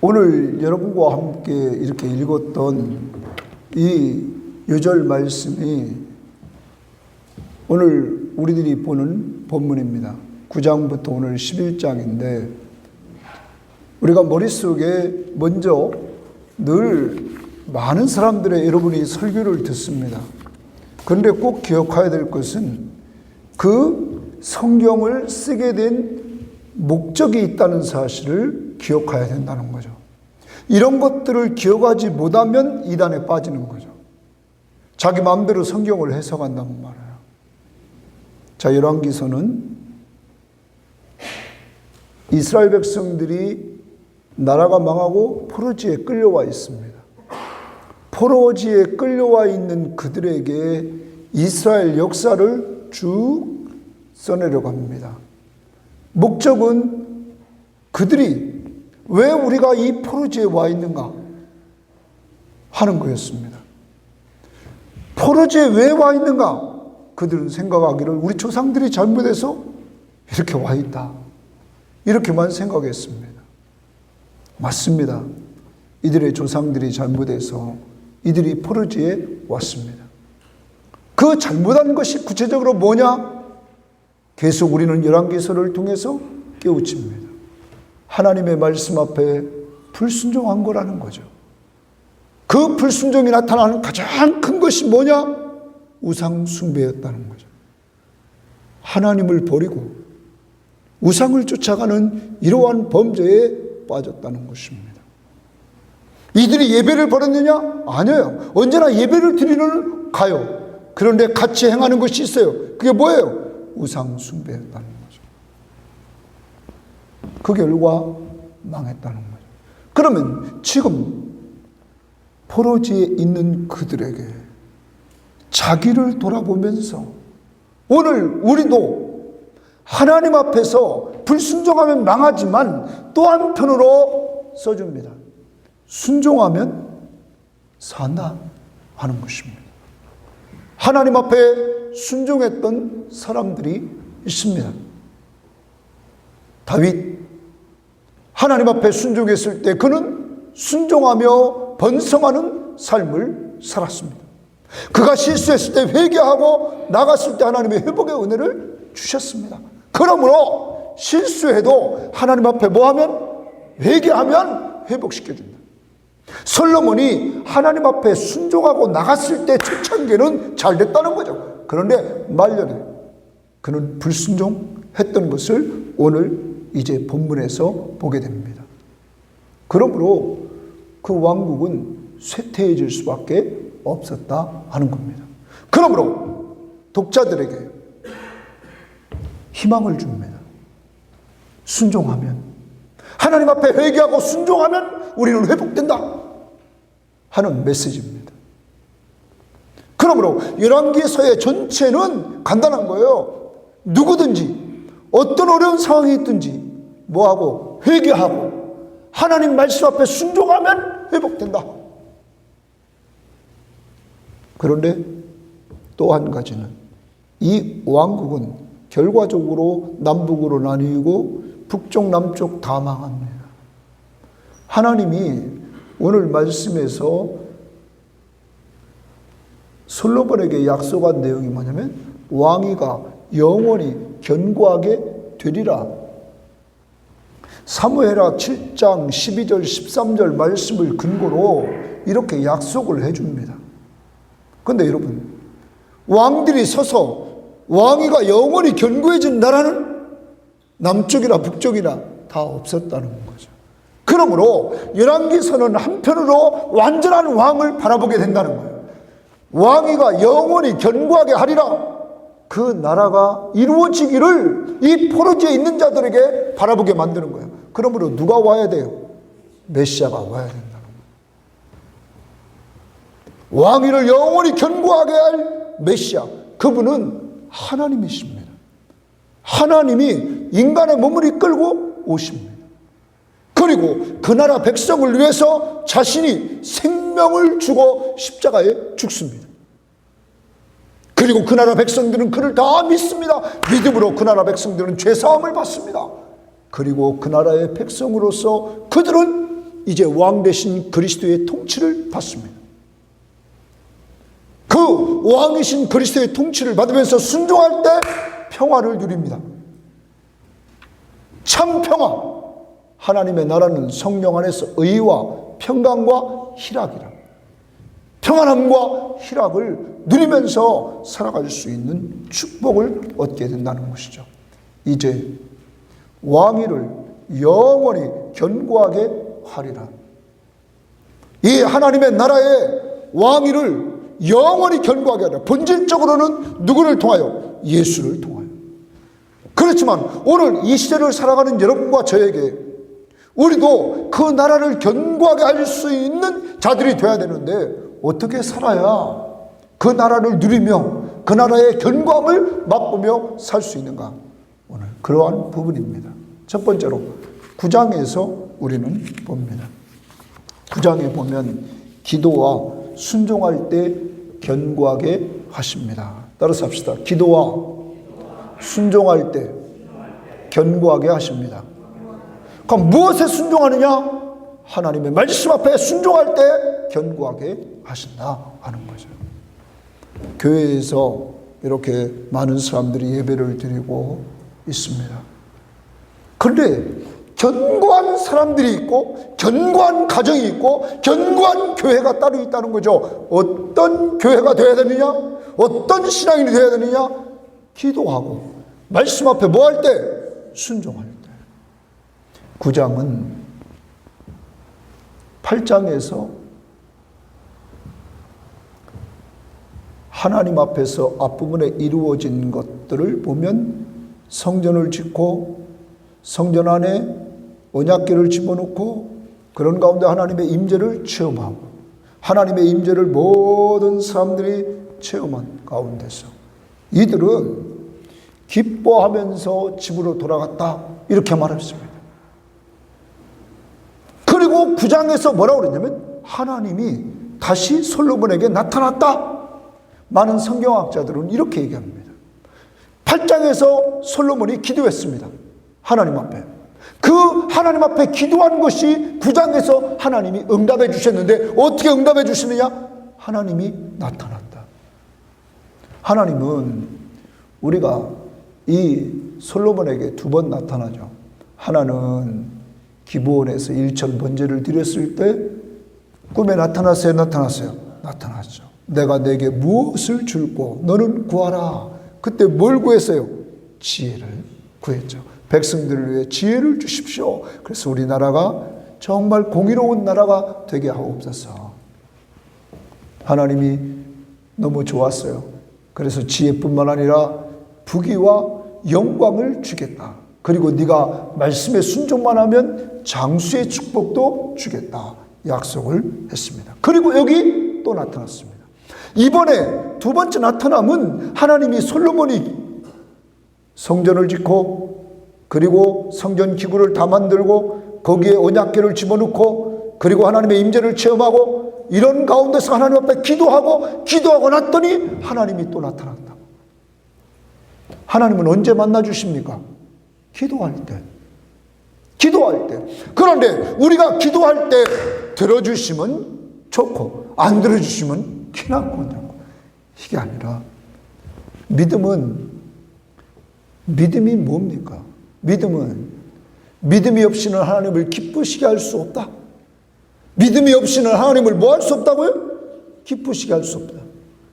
오늘 여러분과 함께 이렇게 읽었던 이 유절 말씀이 오늘 우리들이 보는 본문입니다. 9장부터 오늘 11장인데 우리가 머릿속에 먼저 늘 많은 사람들의 여러분이 설교를 듣습니다. 그런데 꼭 기억해야 될 것은 그 성경을 쓰게 된 목적이 있다는 사실을 기억해야 된다는 거죠. 이런 것들을 기억하지 못하면 이단에 빠지는 거죠. 자기 마음대로 성경을 해석한단 말이에요. 자, 열왕기서는 이스라엘 백성들이 나라가 망하고 포로지에 끌려와 있습니다. 포로지에 끌려와 있는 그들에게 이스라엘 역사를 쭉 써내려갑니다. 목적은 그들이 왜 우리가 이 포로지에 와 있는가 하는 거였습니다. 포로지에 왜 와 있는가? 그들은 생각하기를 우리 조상들이 잘못해서 이렇게 와 있다. 이렇게만 생각했습니다. 맞습니다. 이들의 조상들이 잘못해서 이들이 포로지에 왔습니다. 그 잘못한 것이 구체적으로 뭐냐? 계속 우리는 열왕기서를 통해서 깨우칩니다. 하나님의 말씀 앞에 불순종한 거라는 거죠. 그 불순종이 나타나는 가장 큰 것이 뭐냐? 우상 숭배였다는 거죠. 하나님을 버리고 우상을 쫓아가는 이러한 범죄에 빠졌다는 것입니다. 이들이 예배를 버렸느냐? 아니에요. 언제나 예배를 드리는 가요. 그런데 같이 행하는 것이 있어요. 그게 뭐예요? 우상 숭배였다는 거죠. 그 결과 망했다는 거죠. 그러면 지금 포로지에 있는 그들에게 자기를 돌아보면서 오늘 우리도 하나님 앞에서 불순종하면 망하지만 또 한편으로 써줍니다. 순종하면 산다 하는 것입니다. 하나님 앞에 순종했던 사람들이 있습니다. 다윗, 하나님 앞에 순종했을 때 그는 순종하며 번성하는 삶을 살았습니다. 그가 실수했을 때 회개하고 나갔을 때 하나님의 회복의 은혜를 주셨습니다. 그러므로 실수해도 하나님 앞에 뭐하면? 회개하면 회복시켜준다. 솔로몬이 하나님 앞에 순종하고 나갔을 때 초창기는 잘 됐다는 거죠. 그런데 말년에 그는 불순종했던 것을 오늘 이제 본문에서 보게 됩니다. 그러므로 그 왕국은 쇠퇴해질 수밖에 없었다 하는 겁니다. 그러므로 독자들에게 희망을 줍니다. 순종하면, 하나님 앞에 회개하고 순종하면 우리는 회복된다 하는 메시지입니다. 그러므로 열왕기서의 전체는 간단한 거예요. 누구든지 어떤 어려운 상황이 있든지 뭐하고 회개하고 하나님 말씀 앞에 순종하면 회복된다. 그런데 또 한 가지는 이 왕국은 결과적으로 남북으로 나뉘고 북쪽 남쪽 다 망합니다. 하나님이 오늘 말씀에서 솔로몬에게 약속한 내용이 뭐냐면 왕위가 영원히 견고하게 되리라. 사무엘하 7장 12절 13절 말씀을 근거로 이렇게 약속을 해줍니다. 그런데 여러분, 왕들이 서서 왕위가 영원히 견고해진 나라는 남쪽이나 북쪽이나 다 없었다는 거죠. 그러므로 열왕기서는 한편으로 완전한 왕을 바라보게 된다는 거예요. 왕위가 영원히 견고하게 하리라. 그 나라가 이루어지기를 이 포로지에 있는 자들에게 바라보게 만드는 거예요. 그러므로 누가 와야 돼요? 메시아가 와야 된다는 거예요. 왕위를 영원히 견고하게 할 메시아, 그분은 하나님이십니다. 하나님이 인간의 몸을 이끌고 오십니다. 그리고 그 나라 백성을 위해서 자신이 생명을 주고 십자가에 죽습니다. 그리고 그 나라 백성들은 그를 다 믿습니다. 믿음으로 그 나라 백성들은 죄사함을 받습니다. 그리고 그 나라의 백성으로서 그들은 이제 왕 대신 그리스도의 통치를 받습니다. 그 왕이신 그리스도의 통치를 받으면서 순종할 때 평화를 누립니다. 참 평화. 하나님의 나라는 성령 안에서 의와 평강과 희락이라. 평안함과 희락을 누리면서 살아갈 수 있는 축복을 얻게 된다는 것이죠. 이제 왕위를 영원히 견고하게 하리라. 이 하나님의 나라의 왕위를 영원히 견고하게 하리라. 본질적으로는 누구를 통하여? 예수를 통하여. 그렇지만 오늘 이 시대를 살아가는 여러분과 저에게 우리도 그 나라를 견고하게 할 수 있는 자들이 되어야 되는데 어떻게 살아야 그 나라를 누리며 그 나라의 견고함을 맛보며 살 수 있는가? 오늘 그러한 부분입니다. 첫 번째로 9장에서 우리는 봅니다. 9장에 보면 기도와 순종할 때 견고하게 하십니다. 따라서 합시다. 기도와 순종할 때 견고하게 하십니다. 그럼 무엇에 순종하느냐? 하나님의 말씀 앞에 순종할 때 견고하게 하신다 하는 거죠. 교회에서 이렇게 많은 사람들이 예배를 드리고 있습니다. 그런데 견고한 사람들이 있고 견고한 가정이 있고 견고한 교회가 따로 있다는 거죠. 어떤 교회가 되어야 되느냐? 어떤 신앙인이 되어야 되느냐? 기도하고 말씀 앞에 뭐 할 때? 순종할 때. 9장은 8장에서 하나님 앞에서 앞부분에 이루어진 것들을 보면 성전을 짓고 성전 안에 언약궤를 집어넣고 그런 가운데 하나님의 임재를 체험하고 하나님의 임재를 모든 사람들이 체험한 가운데서 이들은 기뻐하면서 집으로 돌아갔다 이렇게 말했습니다. 그리고 9장에서 뭐라고 그랬냐면 하나님이 다시 솔로몬에게 나타났다. 많은 성경학자들은 이렇게 얘기합니다. 8장에서 솔로몬이 기도했습니다. 하나님 앞에. 그 하나님 앞에 기도한 것이 9장에서 하나님이 응답해 주셨는데 어떻게 응답해 주시느냐? 하나님이 나타났다. 하나님은 우리가 이 솔로몬에게 두 번 나타나죠. 하나는 기브온에서 일천 번제를 드렸을 때 꿈에 나타났어요? 나타났어요? 나타났죠. 내가 내게 무엇을 줄고 너는 구하라. 그때 뭘 구했어요? 지혜를 구했죠. 백성들을 위해 지혜를 주십시오. 그래서 우리나라가 정말 공의로운 나라가 되게 하옵소서. 하나님이 너무 좋았어요. 그래서 지혜뿐만 아니라 부귀와 영광을 주겠다. 그리고 네가 말씀에 순종만 하면 장수의 축복도 주겠다. 약속을 했습니다. 그리고 여기 또 나타났습니다. 이번에 두 번째 나타남은 하나님이 솔로몬이 성전을 짓고 그리고 성전 기구를 다 만들고 거기에 언약궤를 집어넣고 그리고 하나님의 임재를 체험하고 이런 가운데서 하나님 앞에 기도하고 났더니 하나님이 또 나타난다. 하나님은 언제 만나 주십니까? 기도할 때. 그런데 우리가 기도할 때 들어주시면 좋고 안 들어주시면 키나고 이게 아니라 믿음이 뭡니까? 믿음이 없이는 하나님을 기쁘시게 할 수 없다. 믿음이 없이는 하나님을 뭐 할 수 없다고요? 기쁘시게 할 수 없다.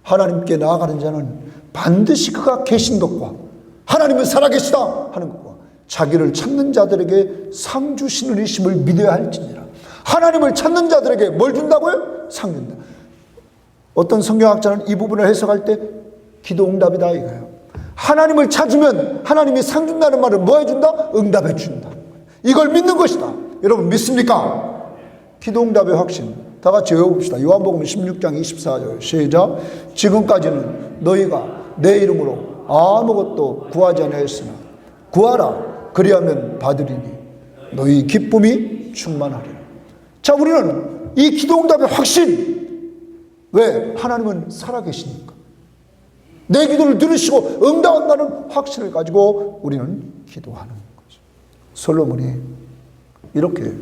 하나님께 나아가는 자는 반드시 그가 계신 것과 하나님은 살아계시다 하는 것과 자기를 찾는 자들에게 상 주시는 이심을 믿어야 할지니라. 하나님을 찾는 자들에게 뭘 준다고요? 상 준다. 어떤 성경학자는 이 부분을 해석할 때 기도 응답이다 이거예요. 하나님을 찾으면 하나님이 상 준다는 말은 뭐 해준다? 응답해 준다. 이걸 믿는 것이다. 여러분 믿습니까? 기도 응답의 확신. 다 같이 외워봅시다. 요한복음 16장 24절 시작. 지금까지는 너희가 내 이름으로 아무것도 구하지 아니하였으나 구하라 그리하면 받으리니 너희 기쁨이 충만하리라. 자, 우리는 이 기도 응답의 확신. 왜? 하나님은 살아계시니까. 내 기도를 들으시고 응답한다는 확신을 가지고 우리는 기도하는 거죠. 솔로몬이 이렇게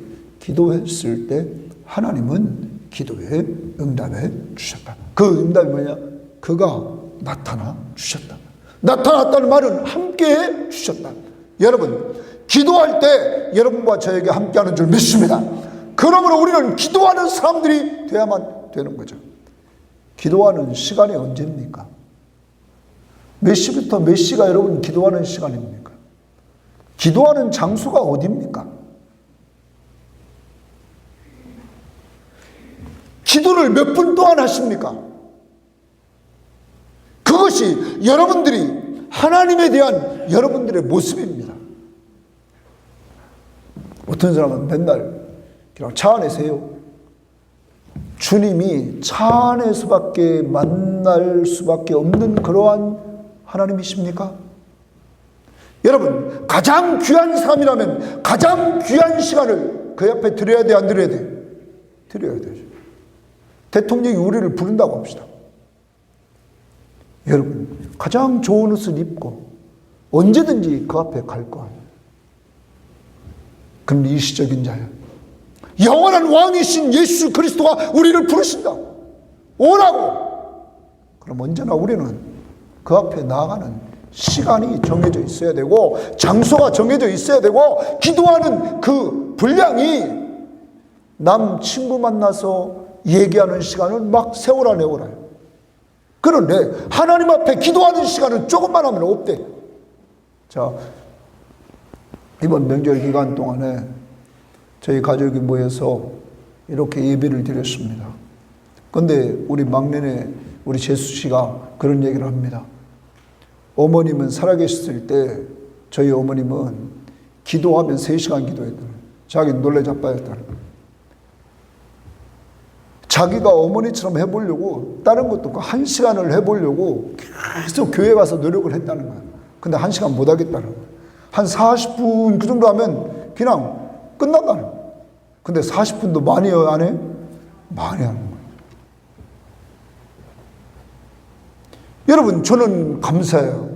기도했을 때 하나님은 기도에 응답해 주셨다. 그 응답이 뭐냐? 그가 나타나 주셨다. 나타났다는 말은 함께해 주셨다. 여러분, 기도할 때 여러분과 저에게 함께하는 줄 믿습니다. 그러므로 우리는 기도하는 사람들이 돼야만 되는 거죠. 기도하는 시간이 언제입니까? 몇 시부터 몇 시가 여러분 기도하는 시간입니까? 기도하는 장소가 어디입니까? 기도를 몇 분 동안 하십니까? 그것이 여러분들이 하나님에 대한 여러분들의 모습입니다. 어떤 사람은 맨날 그냥 차 안에서요, 주님이 차 안에서밖에 만날 수밖에 없는 그러한 하나님이십니까? 여러분, 가장 귀한 삶이라면 가장 귀한 시간을 그 옆에 드려야 돼, 안 드려야 돼? 드려야 되죠. 대통령이 우리를 부른다고 합시다. 여러분, 가장 좋은 옷을 입고 언제든지 그 앞에 갈 거예요. 그럼 일시적인 자야. 영원한 왕이신 예수 그리스도가 우리를 부르신다. 오라고. 그럼 언제나 우리는 그 앞에 나아가는 시간이 정해져 있어야 되고, 장소가 정해져 있어야 되고, 기도하는 그 분량이 남 친구 만나서 얘기하는 시간은 막 세워라 내워라요. 그런데 하나님 앞에 기도하는 시간은 조금만 하면 없대. 자, 이번 명절 기간 동안에 저희 가족이 모여서 이렇게 예배를 드렸습니다. 그런데 우리 막내네 우리 재수 씨가 그런 얘기를 합니다. 어머님은 살아계셨을 때 저희 어머님은 기도하면 3시간 기도했다는, 자기는 놀래 자빠졌다는. 자기가 어머니처럼 해보려고 다른 것도 없고 1시간을 해보려고 계속 교회 가서 노력을 했다는 거야. 근데 1시간 못 하겠다는 거야. 한 40분 그 정도 하면 그냥 끝난다는 거야. 근데 40분도 많이 안 해? 많이 하는 거야. 여러분, 저는 감사해요.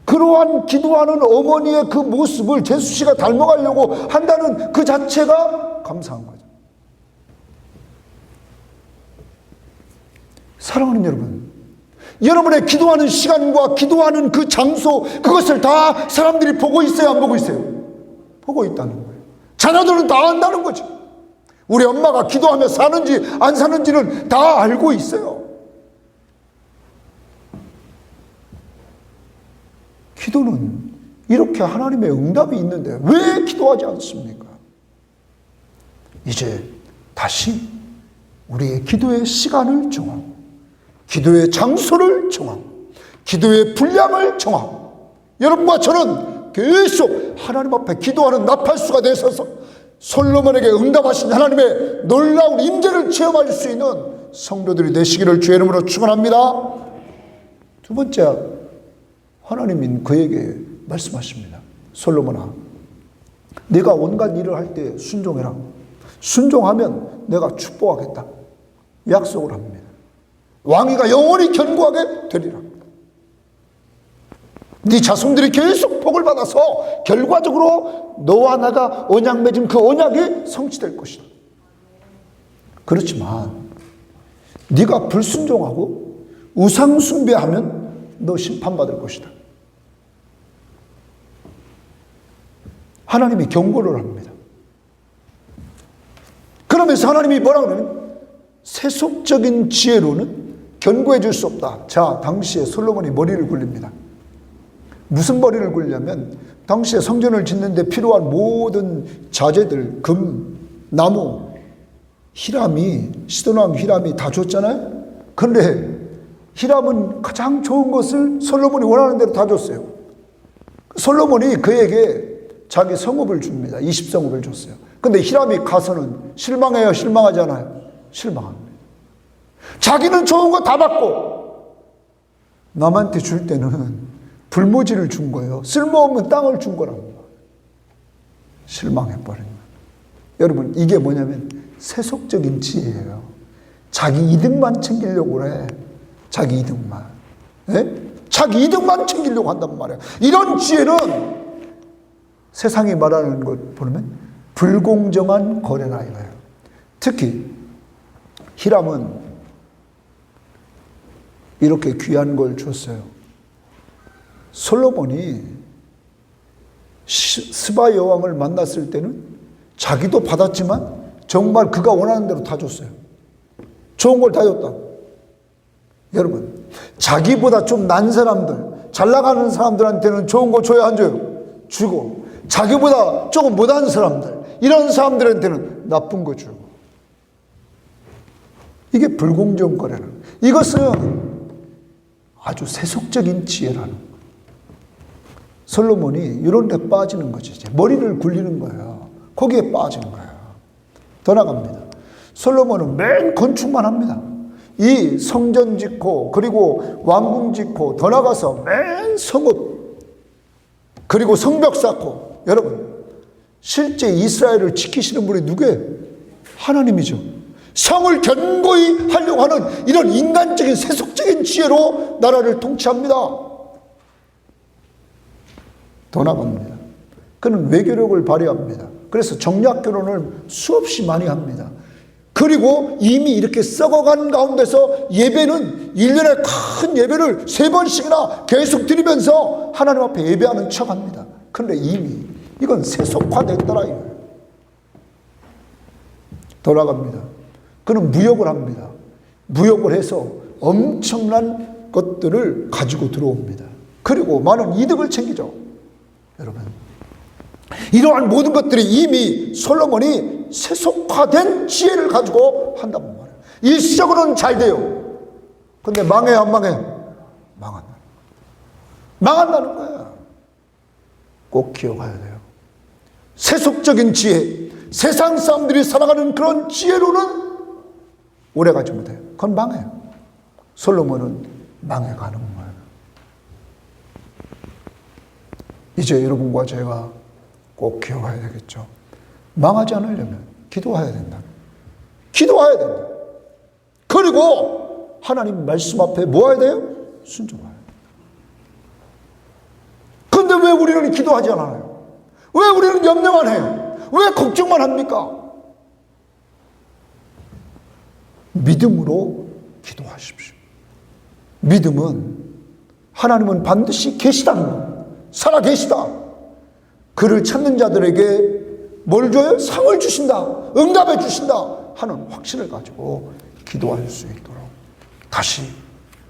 그러한 기도하는 어머니의 그 모습을 재수 씨가 닮아가려고 한다는 그 자체가 감사한 거죠. 사랑하는 여러분, 여러분의 기도하는 시간과 기도하는 그 장소, 그것을 다 사람들이 보고 있어요, 안 보고 있어요? 보고 있다는 거예요. 자녀들은 다 안다는 거죠. 우리 엄마가 기도하며 사는지 안 사는지는 다 알고 있어요. 기도는 이렇게 하나님의 응답이 있는데 왜 기도하지 않습니까? 이제 다시 우리의 기도의 시간을 정하고, 기도의 장소를 정하고, 기도의 분량을 정하고, 여러분과 저는 계속 하나님 앞에 기도하는 나팔수가 되셔서 솔로몬에게 응답하신 하나님의 놀라운 임재를 체험할 수 있는 성도들이 되시기를 주의 이름으로 축원합니다. 두 번째, 하나님은 그에게 말씀하십니다. 솔로몬아, 네가 온갖 일을 할 때 순종해라. 순종하면 내가 축복하겠다. 약속을 합니다. 왕위가 영원히 견고하게 되리라. 네 자손들이 계속 복을 받아서 결과적으로 너와 나가 언약 맺은 그 언약이 성취될 것이다. 그렇지만 네가 불순종하고 우상 숭배하면 너 심판받을 것이다. 하나님이 경고를 합니다. 그러면서 하나님이 뭐라고 그러냐면 세속적인 지혜로는 견고해 줄 수 없다. 자, 당시에 솔로몬이 머리를 굴립니다. 무슨 머리를 굴리냐면 당시에 성전을 짓는 데 필요한 모든 자재들, 금, 나무, 히람이, 시돈왕 히람이 다 줬잖아요. 그런데 히람은 가장 좋은 것을 솔로몬이 원하는 대로 다 줬어요. 솔로몬이 그에게 자기 성읍을 줍니다. 20성읍을 줬어요. 근데 히람이 가서는 실망해요, 실망하지 않아요? 실망합니다. 자기는 좋은 거 다 받고 남한테 줄 때는 불모지를 준 거예요. 쓸모없는 땅을 준 거랍니다. 실망해버린 거예요. 여러분, 이게 뭐냐면 세속적인 지혜예요. 자기 이득만 챙기려고 그래. 자기 이득만. 네? 자기 이득만 챙기려고 한단 말이에요. 이런 지혜는 세상이 말하는 것 보면 불공정한 거래라 이거예요. 특히 히람은 이렇게 귀한 걸 줬어요. 솔로몬이 스바 여왕을 만났을 때는 자기도 받았지만 정말 그가 원하는 대로 다 줬어요. 좋은 걸 다 줬다. 여러분, 자기보다 좀 난 사람들, 잘 나가는 사람들한테는 좋은 거 줘야 안 줘요? 주고, 자기보다 조금 못한 사람들, 이런 사람들한테는 나쁜 거 주고. 이게 불공정 거래는, 이것은 아주 세속적인 지혜라는 거예요. 솔로몬이 이런 데 빠지는 거지. 이제 머리를 굴리는 거예요. 거기에 빠지는 거예요. 더 나갑니다. 솔로몬은 맨 건축만 합니다. 이 성전 짓고, 그리고 왕궁 짓고, 더 나가서 맨 성읍, 그리고 성벽 쌓고. 여러분, 실제 이스라엘을 지키시는 분이 누구예요? 하나님이죠. 성을 견고히 하려고 하는 이런 인간적인 세속적인 지혜로 나라를 통치합니다. 더 나갑니다. 그는 외교력을 발휘합니다. 그래서 정략 결혼을 수없이 많이 합니다. 그리고 이미 이렇게 썩어간 가운데서 예배는 1년에 큰 예배를 3번씩이나 계속 드리면서 하나님 앞에 예배하는 척합니다. 그런데 이미 이건 세속화됐더라 이거예요. 더 나갑니다. 그는 무역을 합니다. 무역을 해서 엄청난 것들을 가지고 들어옵니다. 그리고 많은 이득을 챙기죠. 여러분, 이러한 모든 것들이 이미 솔로몬이 세속화된 지혜를 가지고 한단 말이에요. 일시적으로는 잘 돼요. 근데 망해요, 안 망해요? 망한다는 거야. 꼭 기억해야 돼요. 세속적인 지혜, 세상 사람들이 살아가는 그런 지혜로는 오래가지 못해요. 그건 망해요. 솔로몬은 망해가는 거예요. 이제 여러분과 제가 꼭 기억해야 되겠죠. 망하지 않으려면 기도해야 된다. 기도해야 된다. 그리고 하나님 말씀 앞에 뭐 해야 돼요? 순종해야 돼요. 근데 왜 우리는 기도하지 않아요? 왜 우리는 염려만 해요? 왜 걱정만 합니까? 믿음으로 기도하십시오. 믿음은 하나님은 반드시 계시다는 것, 살아 계시다. 그를 찾는 자들에게 뭘 줘요? 상을 주신다, 응답해 주신다 하는 확신을 가지고 기도할 수 있도록 다시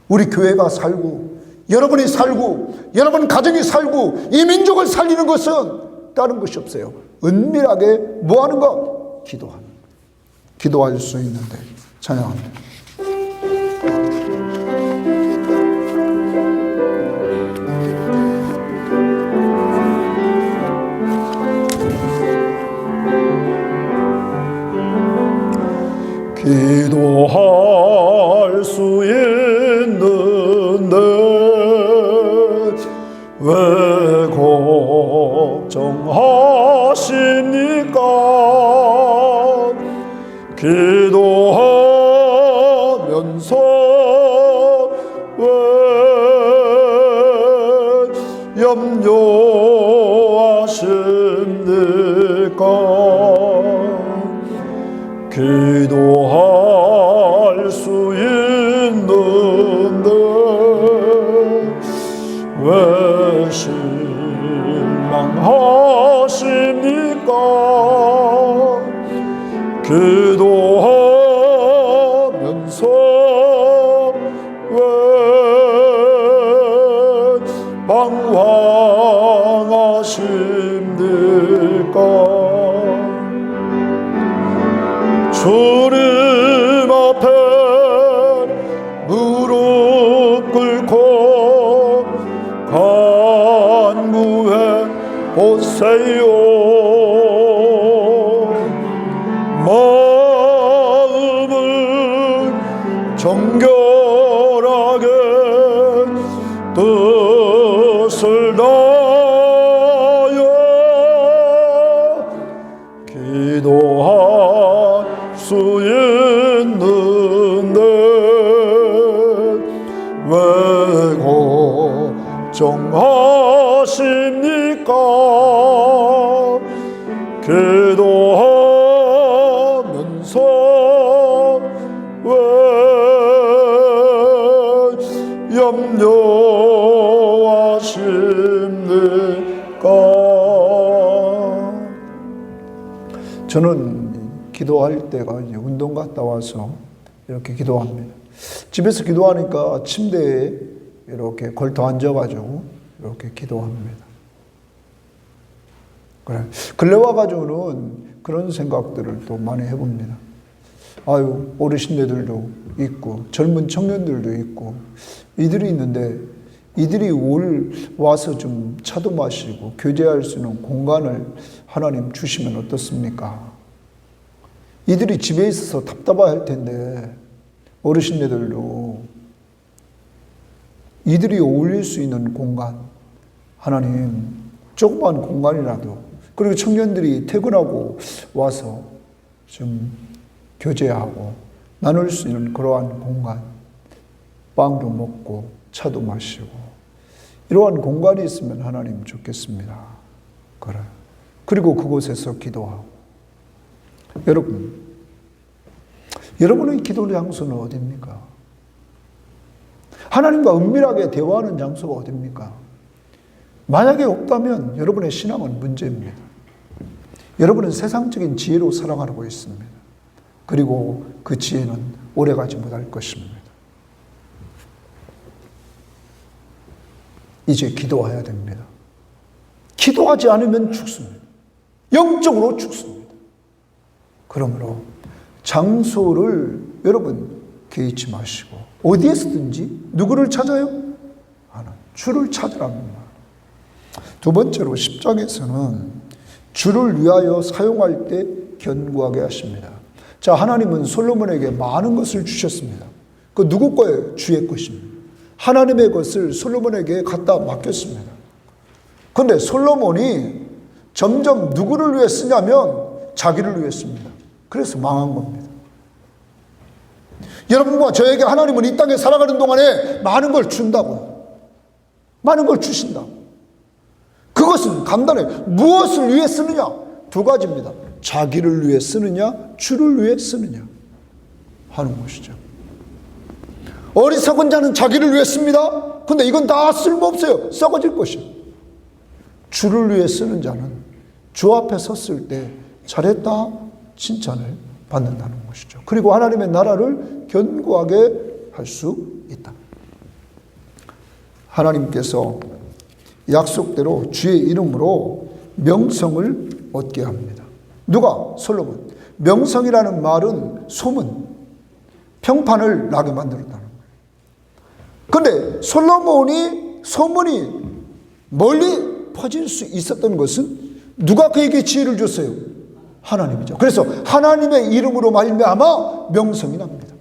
우리 교회가 살고, 여러분이 살고, 여러분 가정이 살고, 이 민족을 살리는 것은 다른 것이 없어요. 은밀하게 뭐 하는 것? 기도하는 것. 기도할 수 있는데 찬양합니다. 기도할 수 있는데 왜 걱정하십니까? 기도하면서 왜 염려하십니까? 기도할 수 있는데 왜 실망하십니까? 기도하면서 왜 방황하십니까? 주님 앞에 무릎 꿇고 간구해 보세요. 마음을 정결하게 뜻을 다하여 기도할 수 있는데 왜 걱정하십니까? 기도 염려하십니까? 저는 기도할 때가 이제 운동 갔다 와서 이렇게 기도합니다. 집에서 기도하니까 침대에 이렇게 걸터 앉아가지고 이렇게 기도합니다. 그래. 근래 와가지고는 그런 생각들을 또 많이 해봅니다. 아유, 어르신들도 있고, 젊은 청년들도 있고, 이들이 있는데, 이들이 와서 좀 차도 마시고, 교제할 수 있는 공간을 하나님 주시면 어떻습니까? 이들이 집에 있어서 답답할 텐데, 어르신들도 이들이 어울릴 수 있는 공간, 하나님, 조그만 공간이라도, 그리고 청년들이 퇴근하고 와서 좀 교제하고 나눌 수 있는 그러한 공간, 빵도 먹고 차도 마시고 이러한 공간이 있으면 하나님 좋겠습니다. 그래. 그리고 그곳에서 기도하고. 여러분의 기도 장소는 어디입니까? 하나님과 은밀하게 대화하는 장소가 어디입니까? 만약에 없다면 여러분의 신앙은 문제입니다. 여러분은 세상적인 지혜로 살아가고 있습니다. 그리고 그 지혜는 오래가지 못할 것입니다. 이제 기도해야 됩니다. 기도하지 않으면 죽습니다. 영적으로 죽습니다. 그러므로 장소를 여러분 개의치 마시고 어디에서든지 누구를 찾아요? 하나님, 주를 찾으랍니다. 두 번째로 10장에서는 주를 위하여 사용할 때 견고하게 하십니다. 자, 하나님은 솔로몬에게 많은 것을 주셨습니다. 그 누구 거예요? 주의 것입니다. 하나님의 것을 솔로몬에게 갖다 맡겼습니다. 그런데 솔로몬이 점점 누구를 위해 쓰냐면 자기를 위해 씁니다. 그래서 망한 겁니다. 여러분과 저에게 하나님은 이 땅에 살아가는 동안에 많은 걸 준다고, 많은 걸 주신다고. 그것은 간단해. 무엇을 위해 쓰느냐? 두 가지입니다. 자기를 위해 쓰느냐, 주를 위해 쓰느냐 하는 것이죠. 어리석은 자는 자기를 위해 씁니다. 근데 이건 다 쓸모없어요. 썩어질 것이에요. 주를 위해 쓰는 자는 주 앞에 섰을 때 잘했다 칭찬을 받는다는 것이죠. 그리고 하나님의 나라를 견고하게 할 수 있다. 하나님께서 약속대로 주의 이름으로 명성을 얻게 합니다. 누가? 솔로몬. 명성이라는 말은 소문, 평판을 나게 만들었다는 거예요. 그런데 솔로몬이 소문이 멀리 퍼질 수 있었던 것은 누가 그에게 지혜를 줬어요? 하나님이죠. 그래서 하나님의 이름으로 말미암아 명성이 납니다.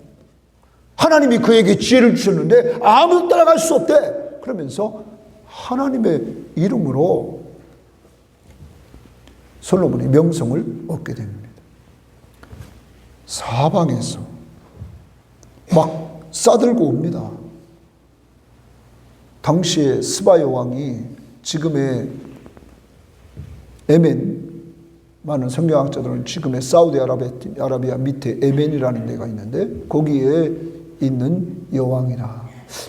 하나님이 그에게 지혜를 주셨는데 아무도 따라갈 수 없대. 그러면서 하나님의 이름으로 솔로몬이 명성을 얻게 됩니다. 사방에서 막 싸들고 옵니다. 당시에 스바의 왕이 지금의 예멘, 많은 성경학자들은 지금의 사우디아라비아 밑에 예멘이라는 데가 있는데 거기에 있는 여왕이라.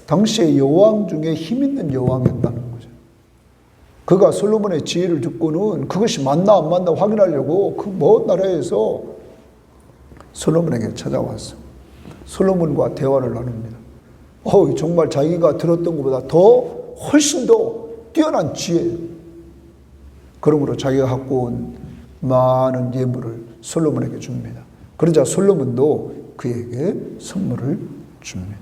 당시의 여왕 중에 힘 있는 여왕이었다는 거죠. 그가 솔로몬의 지혜를 듣고는 그것이 맞나 안 맞나 확인하려고 그 먼 나라에서 솔로몬에게 찾아왔어. 솔로몬과 대화를 나눕니다. 정말 자기가 들었던 것보다 훨씬 더 뛰어난 지혜. 그러므로 자기가 갖고 온 많은 예물을 솔로몬에게 줍니다. 그러자 솔로몬도 그에게 선물을 줍니다.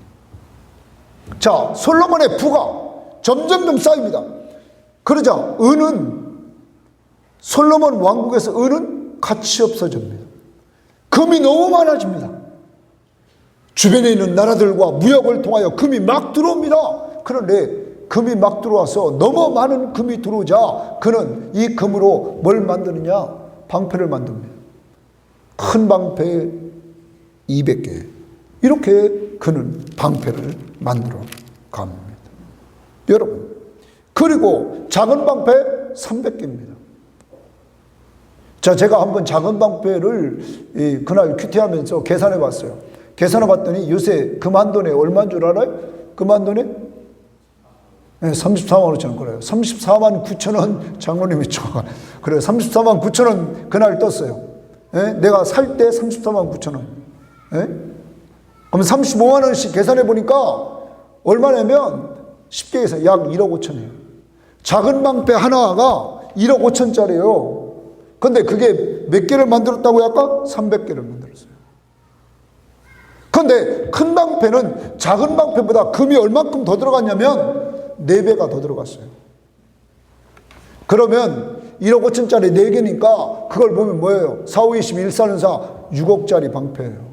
자, 솔로몬의 부가 점점점 쌓입니다. 그러자 솔로몬 왕국에서 은은 가치 없어집니다. 금이 너무 많아집니다. 주변에 있는 나라들과 무역을 통하여 금이 막 들어옵니다. 그런데 금이 막 들어와서 너무 많은 금이 들어오자 그는 이 금으로 뭘 만드느냐? 방패를 만듭니다. 큰 방패 200개. 이렇게 그는 방패를 만들어 갑니다. 여러분, 그리고 작은 방패 300개입니다. 자, 제가 한번 작은 방패를 그날 큐티하면서 계산해 봤어요. 계산해 봤더니 요새 금 한 돈에 얼마인 줄 알아요? 금 한 돈에 네, 34만 5천 원 그래요. 34만 9천 원 장로님이 줘. 그래요. 34만 9천 원 그날 떴어요. 네? 내가 살 때 34만 9천 원. 네? 그럼 35만 원씩 계산해 보니까 얼마냐면 쉽게 해서 약 1억 5천이에요. 작은 방패 하나가 1억 5천짜리예요. 근데 그게 몇 개를 만들었다고 아까? 300개를 만들었어요. 근데 큰 방패는 작은 방패보다 금이 얼마큼 더 들어갔냐면 4배가 더 들어갔어요. 그러면 1억 5천짜리 4개니까 그걸 보면 뭐예요? 4, 5, 20, 1, 4는 4, 6억짜리 방패예요.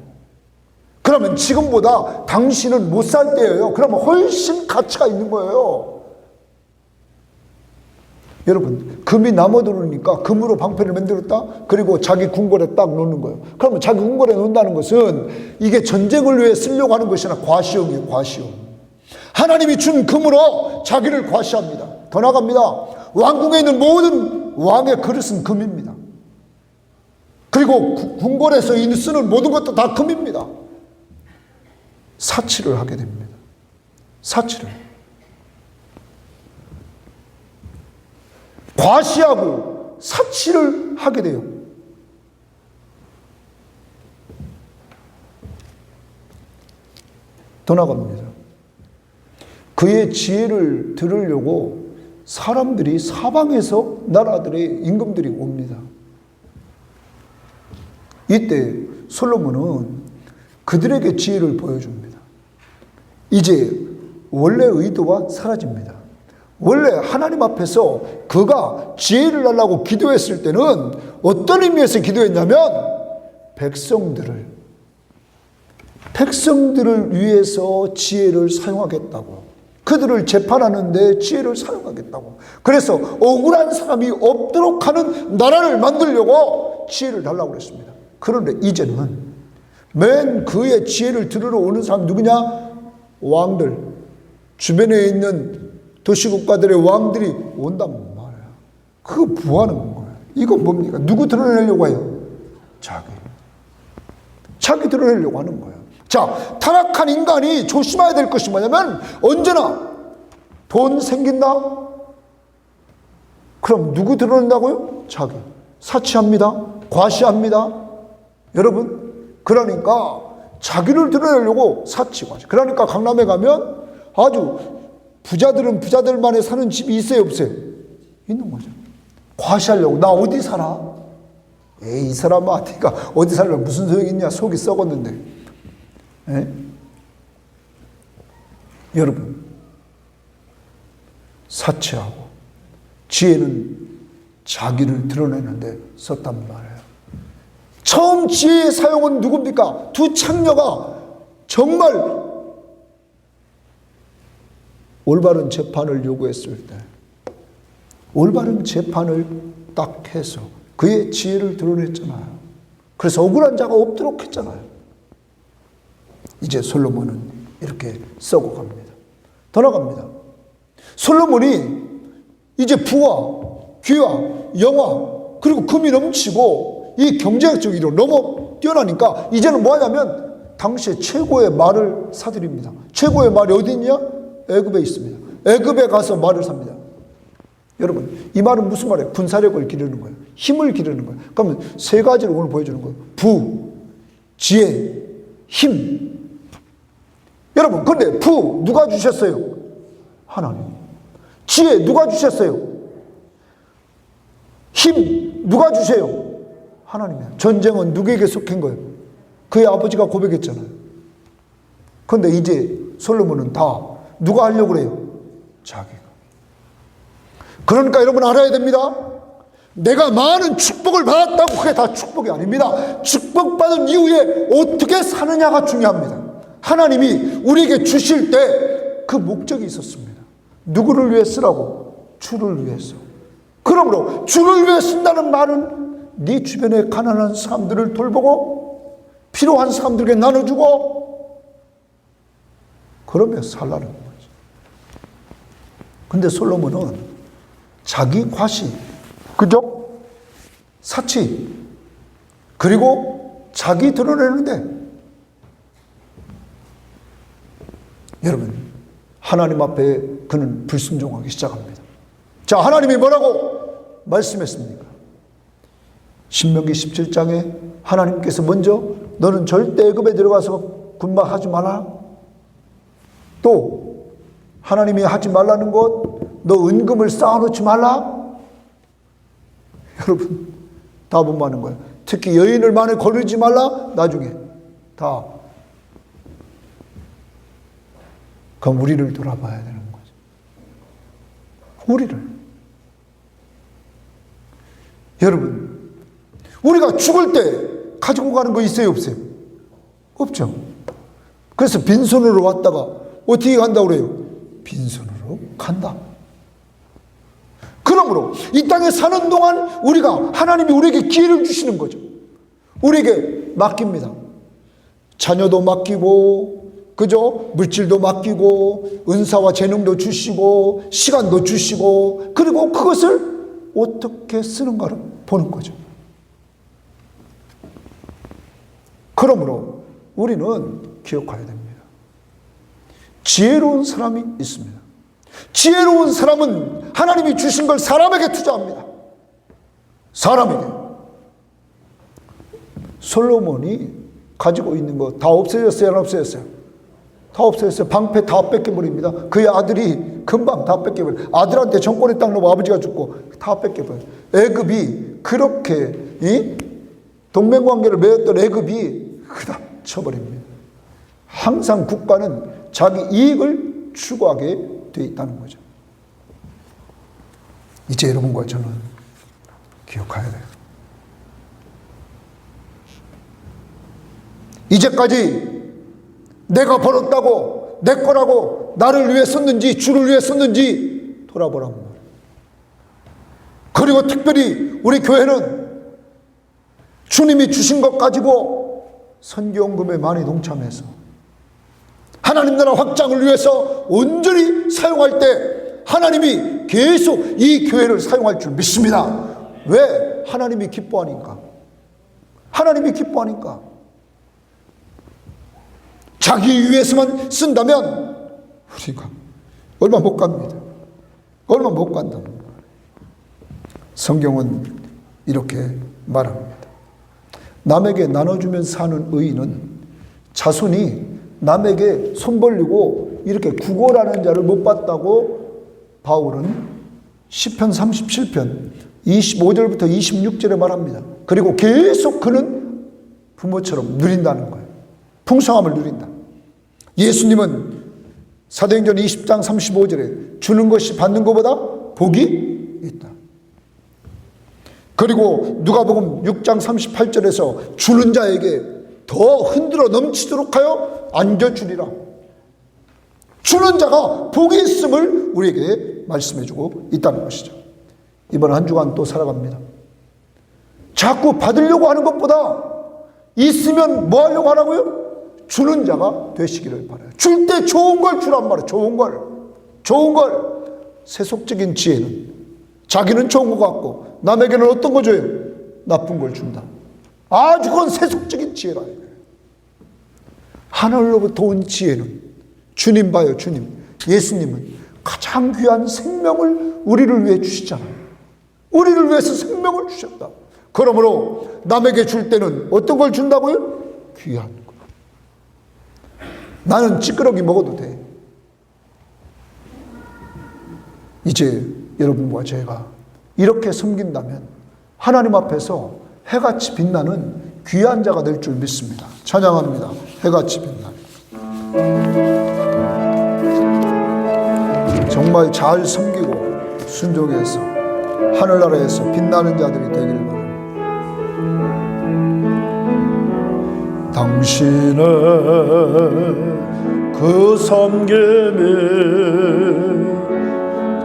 그러면 지금보다 당신은 못 살 때예요. 그러면 훨씬 가치가 있는 거예요. 여러분, 금이 남아도니까 금으로 방패를 만들었다? 그리고 자기 궁궐에 딱 놓는 거예요. 그러면 자기 궁궐에 놓는다는 것은 이게 전쟁을 위해 쓰려고 하는 것이 아니라 과시용이에요, 과시용. 하나님이 준 금으로 자기를 과시합니다. 더 나갑니다. 왕궁에 있는 모든 왕의 그릇은 금입니다. 그리고 궁궐에서 쓰는 모든 것도 다 금입니다. 사치를 하게 됩니다. 사치를. 과시하고 사치를 하게 돼요. 더 나갑니다. 그의 지혜를 들으려고 사람들이 사방에서 나라들의 임금들이 옵니다. 이때 솔로몬은 그들에게 지혜를 보여줍니다. 이제 원래 의도가 사라집니다. 원래 하나님 앞에서 그가 지혜를 달라고 기도했을 때는 어떤 의미에서 기도했냐면 백성들을 위해서 지혜를 사용하겠다고, 그들을 재판하는 데 지혜를 사용하겠다고, 그래서 억울한 사람이 없도록 하는 나라를 만들려고 지혜를 달라고 그랬습니다. 그런데 이제는 맨 그의 지혜를 들으러 오는 사람 누구냐? 왕들, 주변에 있는 도시국가들의 왕들이 온단 말이야. 그거 뭐 하는 거야? 이건 뭡니까? 누구 드러내려고 해요? 자기 드러내려고 하는 거야. 자, 타락한 인간이 조심해야 될 것이 뭐냐면 언제나 돈 생긴다? 그럼 누구 드러낸다고요? 자기. 사치합니다. 과시합니다. 여러분, 그러니까 자기를 드러내려고 사치, 과시. 그러니까 강남에 가면 아주 부자들은 부자들만의 사는 집이 있어요, 없어요? 있는 거죠. 과시하려고. 나 어디 살아? 에이, 이 사람아, 네가 어디 살려면 무슨 소용이 있냐? 속이 썩었는데. 에? 여러분, 사치하고 지혜는 자기를 드러내는데 썼단 말이에요. 처음 지혜의 사용은 누굽니까? 두 창녀가 정말 올바른 재판을 요구했을 때, 올바른 재판을 딱 해서 그의 지혜를 드러냈잖아요. 그래서 억울한 자가 없도록 했잖아요. 이제 솔로몬은 이렇게 썩어갑니다. 더 나갑니다. 솔로몬이 이제 부와 귀와 영화 그리고 금이 넘치고 이 경제적으로 너무 뛰어나니까 이제는 뭐 하냐면 당시에 최고의 말을 사들입니다. 최고의 말이 어디 있냐? 애굽에 있습니다. 애굽에 가서 말을 삽니다. 여러분, 이 말은 무슨 말이에요? 군사력을 기르는 거예요. 힘을 기르는 거예요. 그러면 세 가지를 오늘 보여주는 거예요. 부, 지혜, 힘. 여러분, 근데 부 누가 주셨어요? 하나님. 지혜 누가 주셨어요? 힘 누가 주세요? 하나님이에요. 전쟁은 누구에게 속한 거예요? 그의 아버지가 고백했잖아요. 그런데 이제 솔로몬은 다 누가 하려고 그래요? 자기가. 그러니까 여러분 알아야 됩니다. 내가 많은 축복을 받았다고 그게 다 축복이 아닙니다. 축복받은 이후에 어떻게 사느냐가 중요합니다. 하나님이 우리에게 주실 때 그 목적이 있었습니다. 누구를 위해 쓰라고? 주를 위해서. 그러므로 주를 위해 쓴다는 말은 네 주변에 가난한 사람들을 돌보고 필요한 사람들에게 나눠주고 그러며 살라는 거지. 근데 솔로몬은 자기 과시, 그죠? 사치, 그리고 자기 드러내는데 여러분, 하나님 앞에 그는 불순종하기 시작합니다. 자, 하나님이 뭐라고 말씀했습니까? 신명기 17장에 하나님께서 먼저 너는 절대 애굽에 들어가서 군마하지 마라. 또 하나님이 하지 말라는 것, 너 은금을 쌓아놓지 말라. 여러분 답은 많은 거예요. 특히 여인을 만에 거르지 말라. 나중에 다. 그럼 우리를 돌아봐야 되는 거죠. 우리를. 여러분, 우리가 죽을 때 가지고 가는 거 있어요, 없어요? 없죠. 그래서 빈손으로 왔다가 어떻게 간다고 그래요? 빈손으로 간다. 그러므로 이 땅에 사는 동안 우리가, 하나님이 우리에게 기회를 주시는 거죠. 우리에게 맡깁니다. 자녀도 맡기고, 그죠? 물질도 맡기고, 은사와 재능도 주시고, 시간도 주시고, 그리고 그것을 어떻게 쓰는가를 보는 거죠. 그러므로 우리는 기억해야 됩니다. 지혜로운 사람이 있습니다. 지혜로운 사람은 하나님이 주신 걸 사람에게 투자합니다. 사람에게. 솔로몬이 가지고 있는 거 다 없어졌어요? 안 없어졌어요? 다 없어졌어요. 방패 다 뺏겨버립니다. 그의 아들이 금방 다 뺏겨버려요. 아들한테 정권의 땅 놓고 아버지가 죽고 다 뺏겨버려요. 애굽이 그렇게 동맹관계를 맺었던 애굽이 그다 쳐버립니다. 항상 국가는 자기 이익을 추구하게 되어 있다는 거죠. 이제 여러분과 저는 기억해야 돼요. 이제까지 내가 벌었다고, 내 거라고 나를 위해 썼는지 주를 위해 썼는지 돌아보라는 거예요. 그리고 특별히 우리 교회는 주님이 주신 것 가지고 선교헌금에 많이 동참해서 하나님 나라 확장을 위해서 온전히 사용할 때 하나님이 계속 이 교회를 사용할 줄 믿습니다. 왜? 하나님이 기뻐하니까. 하나님이 기뻐하니까. 자기 위해서만 쓴다면 우리가 얼마 못 갑니다. 얼마 못 간다는 거예요. 성경은 이렇게 말합니다. 남에게 나눠주면 사는 의인은 자손이 남에게 손 벌리고 이렇게 구걸하는 자를 못 봤다고 바울은 시편 37편 25절부터 26절에 말합니다. 그리고 계속 그는 부모처럼 누린다는 거예요. 풍성함을 누린다. 예수님은 사도행전 20장 35절에 주는 것이 받는 것보다 복이 있다. 그리고 누가복음 6장 38절에서 주는 자에게 더 흔들어 넘치도록 하여 안겨주리라. 주는 자가 복이 있음을 우리에게 말씀해주고 있다는 것이죠. 이번 한 주간 또 살아갑니다. 자꾸 받으려고 하는 것보다 있으면 뭐 하려고 하라고요? 주는 자가 되시기를 바라요. 줄 때 좋은 걸 주란 말이에요. 좋은 걸. 좋은 걸. 세속적인 지혜는 자기는 좋은 것 같고 남에게는 어떤 거 줘요? 나쁜 걸 준다. 아주 그건 세속적인 지혜라. 하늘로부터 온 지혜는 주님 봐요. 주님. 예수님은 가장 귀한 생명을 우리를 위해 주시잖아요. 우리를 위해서 생명을 주셨다. 그러므로 남에게 줄 때는 어떤 걸 준다고요? 귀한 거. 나는 찌끄러기 먹어도 돼. 이제 여러분과 제가 이렇게 섬긴다면 하나님 앞에서 해같이 빛나는 귀한 자가 될 줄 믿습니다. 찬양합니다. 해같이 빛나는. 정말 잘 섬기고 순종해서 하늘나라에서 빛나는 자들이 되기를 바랍니다. 당신의 그 섬김이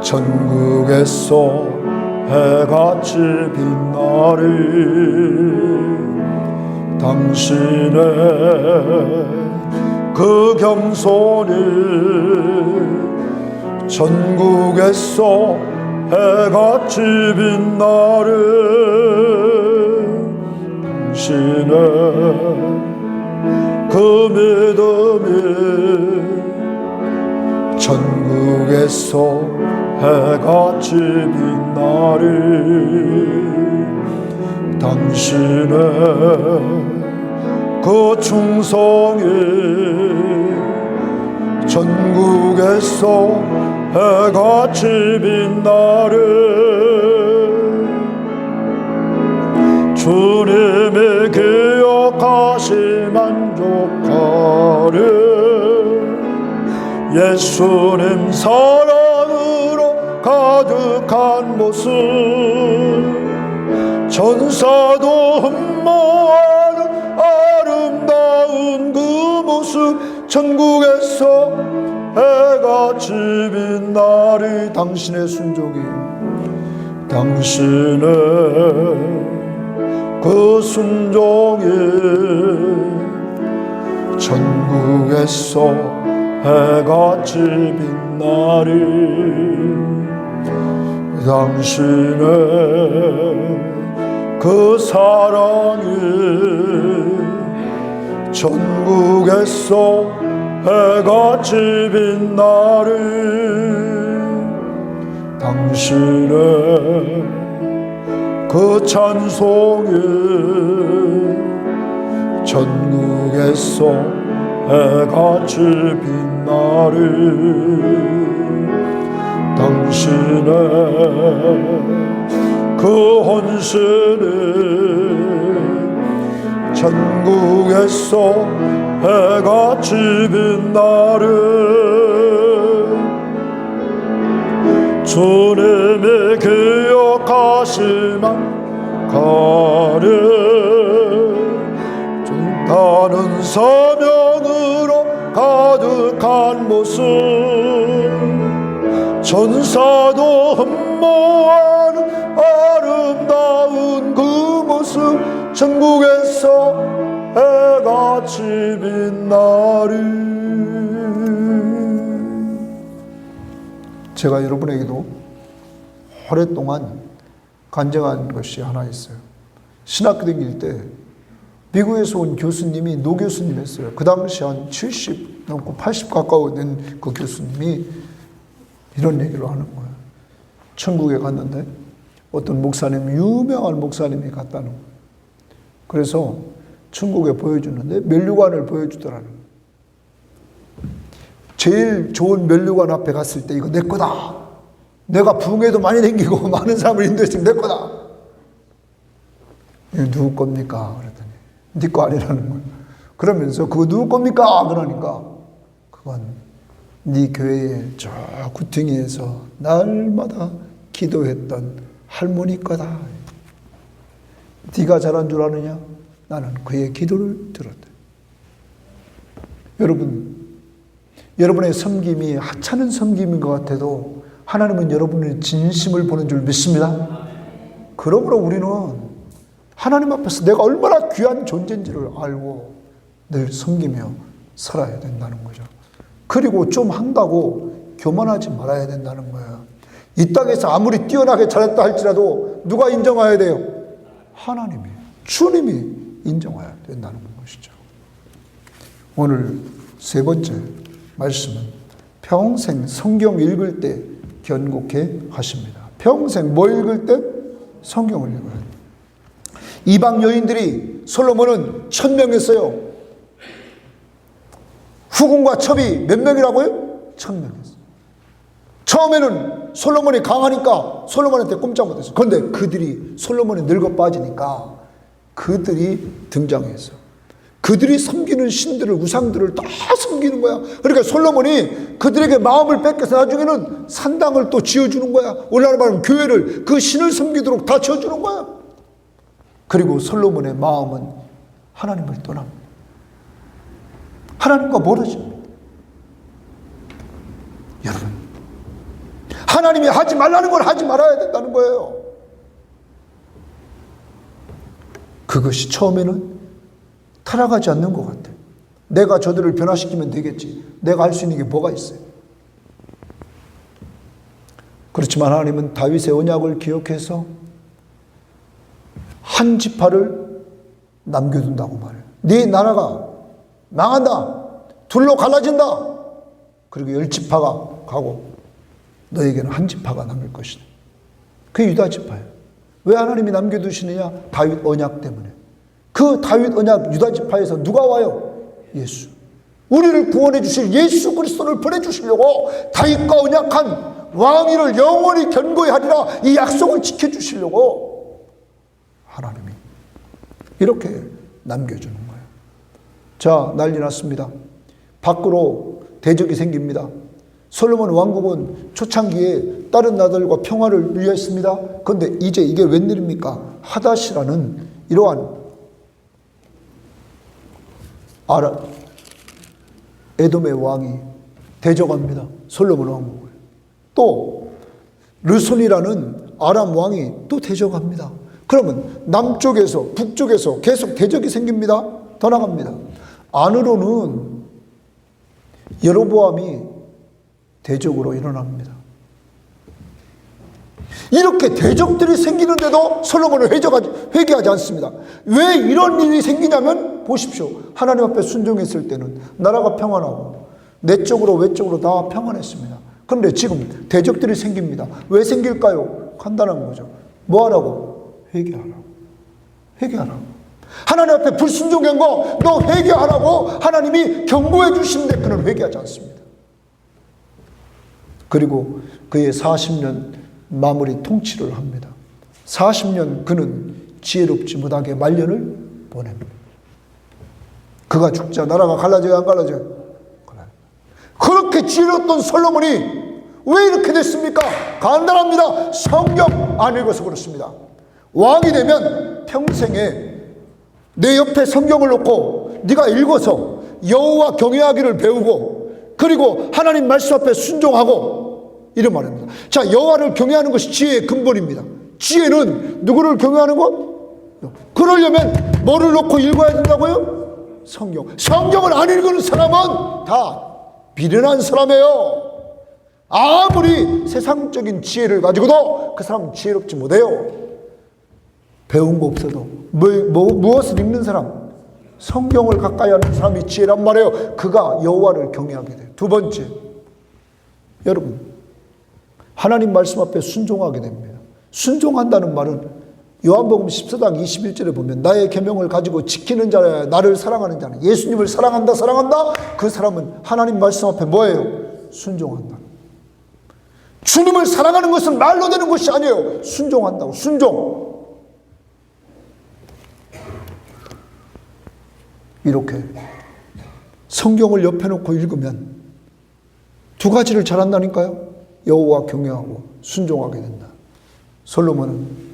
전국에서 해같이 빛나리. 당신의 그 겸손이 전국에서 해같이 빛나리. 당신의 그 믿음이 천국에서 해같이 빛나리. 당신의 그 충성이 전국에서 해같이 빛나리. 주님이 기억하시 만족하리. 예수님 사랑으로 가득한 모습, 천사도 흠모하는 아름다운 그 모습, 천국에서 해같이 빛나리. 당신의 순종이, 당신의 그 순종이 천국에서 해같이 빛나리. 당신의 그 사랑이 천국에서 해같이 빛나리. 당신의 그 찬송이 전국에서 해같이 빛나리. 당신의 그 헌신이 전국에서 해같이 빛나리. 주님이 기억하시만 가리. 다른 사명으로 가득한 모습, 천사도 흠모하는 아름다운 그 모습, 천국에서 해같이 빛나리. 제가 여러분에게도 오랫동안 간증한 것이 하나 있어요. 신학교 다닐 때 미국에서 온 교수님이 노 교수님이었어요. 그 당시 한 70 넘고 80 가까워 된 그 교수님이 이런 얘기를 하는 거예요. 천국에 갔는데 어떤 목사님, 유명한 목사님이 갔다는 거예요. 그래서 천국에 보여주는데 면류관을 보여주더라는 거예요. 제일 좋은 면류관 앞에 갔을 때 이거 내 거다. 내가 부흥회도 많이 다니고 많은 사람을 인도했으면 내 거다. 이거 누구 겁니까? 그랬더니 네 거 아니라는 거예요. 그러면서 그거 누구 겁니까? 그러니까 그건 네 교회의 저 구퉁이에서 날마다 기도했던 할머니 거다. 네가 잘한 줄 아느냐? 나는 그의 기도를 들었다. 여러분의 섬김이 하찮은 섬김인 것 같아도 하나님은 여러분의 진심을 보는 줄 믿습니다. 그러므로 우리는 하나님 앞에서 내가 얼마나 귀한 존재인지를 알고 늘 섬기며 살아야 된다는 거죠. 그리고 좀 한다고 교만하지 말아야 된다는 거예요. 이 땅에서 아무리 뛰어나게 잘했다 할지라도 누가 인정해야 돼요? 하나님이, 주님이 인정해야 된다는 것이죠. 오늘 세 번째 말씀은 평생 성경 읽을 때 견고케 하십니다. 평생 뭐 읽을 때? 성경을 읽어야 돼요. 이방 여인들이 솔로몬은 1000명이었어요. 후궁과 첩이 몇 명이라고요? 1000명이었어요. 처음에는 솔로몬이 강하니까 솔로몬한테 꼼짝 못했어요. 그런데 그들이 솔로몬이 늙어 빠지니까 그들이 등장했어요. 그들이 섬기는 신들을, 우상들을 다 섬기는 거야. 그러니까 솔로몬이 그들에게 마음을 뺏겨서 나중에는 산당을 또 지어주는 거야. 오늘날 말하면 교회를, 그 신을 섬기도록 다 지어주는 거야. 그리고 솔로몬의 마음은 하나님을 떠납니다. 하나님과 멀어집니다. 여러분, 하나님이 하지 말라는 걸 하지 말아야 된다는 거예요. 그것이 처음에는 타락하지 않는 것 같아요. 내가 저들을 변화시키면 되겠지. 내가 할 수 있는 게 뭐가 있어요? 그렇지만 하나님은 다윗의 언약을 기억해서 한 지파를 남겨둔다고 말해요. 네 나라가 망한다. 둘로 갈라진다. 그리고 10지파가 가고 너에게는 한 지파가 남을 것이다. 그게 유다 지파예요. 왜 하나님이 남겨두시느냐? 다윗 언약 때문에. 그 다윗 언약 유다 지파에서 누가 와요? 예수. 우리를 구원해 주실 예수 그리스도를 보내주시려고 다윗과 언약한 왕위를 영원히 견고히 하리라, 이 약속을 지켜주시려고 하나님이 이렇게 남겨주는 거예요. 자, 난리 났습니다. 밖으로 대적이 생깁니다. 솔로몬 왕국은 초창기에 다른 나라들과 평화를 유지했습니다. 그런데 이제 이게 웬일입니까? 하닷이라는 이러한 에돔의 왕이 대적합니다. 솔로몬 왕국을. 또 르손이라는 아람 왕이 또 대적합니다. 그러면 남쪽에서 북쪽에서 계속 대적이 생깁니다. 더 나갑니다. 안으로는 여로보암이 대적으로 일어납니다. 이렇게 대적들이 생기는데도 솔로몬은 회개하지 않습니다. 왜 이런 일이 생기냐면 보십시오. 하나님 앞에 순종했을 때는 나라가 평안하고 내적으로 외적으로 다 평안했습니다. 그런데 지금 대적들이 생깁니다. 왜 생길까요? 간단한 거죠. 뭐 하라고? 회개하라고. 회개하라고. 하나님 앞에 불순종한 거 너 회개하라고 하나님이 경고해 주시는데 그는 회개하지 않습니다. 그리고 그의 40년 마무리 통치를 합니다. 40년 그는 지혜롭지 못하게 말년을 보냅니다. 그가 죽자 나라가 갈라져요, 안 갈라져요? 그렇게 지혜로웠던 솔로몬이 왜 이렇게 됐습니까? 간단합니다. 성경 안 읽어서 그렇습니다. 왕이 되면 평생에 내 옆에 성경을 놓고 네가 읽어서 여호와 경외하기를 배우고 그리고 하나님 말씀 앞에 순종하고 이런 말입니다. 자, 여호와를 경외하는 것이 지혜의 근본입니다. 지혜는 누구를 경외하는 것? 그러려면 뭐를 놓고 읽어야 된다고요? 성경. 성경을 안 읽는 사람은 다 비련한 사람이에요. 아무리 세상적인 지혜를 가지고도 그 사람은 지혜롭지 못해요. 배운 거 없어도 무엇을 읽는 사람? 성경을 가까이 하는 사람이 지혜란 말이에요. 그가 여호와를 경외하게 돼요. 두 번째, 여러분 하나님 말씀 앞에 순종하게 됩니다. 순종한다는 말은 요한복음 14장 21절에 보면 나의 계명을 가지고 지키는 자야, 나를 사랑하는 자는, 예수님을 사랑한다 그 사람은 하나님 말씀 앞에 뭐예요? 순종한다. 주님을 사랑하는 것은 말로 되는 것이 아니에요. 순종한다고. 순종. 이렇게 성경을 옆에 놓고 읽으면 두 가지를 잘한다니까요. 여호와 경외하고 순종하게 된다. 솔로몬은,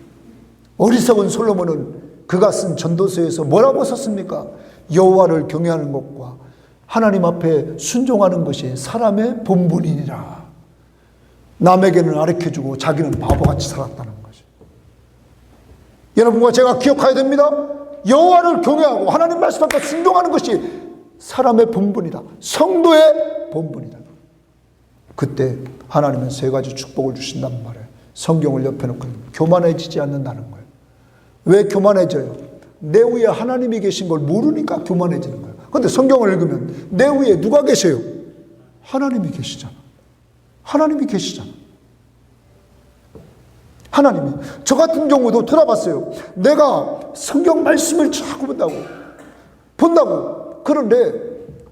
어리석은 솔로몬은 그가 쓴 전도서에서 뭐라고 썼습니까? 여호와를 경외하는 것과 하나님 앞에 순종하는 것이 사람의 본분이니라. 남에게는 가르쳐주고 자기는 바보같이 살았다는 거죠. 여러분과 제가 기억해야 됩니다. 여호와를 경외하고 하나님 말씀 앞에 순종하는 것이 사람의 본분이다. 성도의 본분이다. 그때 하나님은 세 가지 축복을 주신단 말이에요. 성경을 옆에 놓고 교만해지지 않는다는 거예요. 왜 교만해져요? 내 위에 하나님이 계신 걸 모르니까 교만해지는 거예요. 그런데 성경을 읽으면 내 위에 누가 계세요? 하나님이 계시잖아. 하나님이 계시잖아. 하나님이. 저 같은 경우도 돌아봤어요. 내가 성경 말씀을 자꾸 본다고. 그런데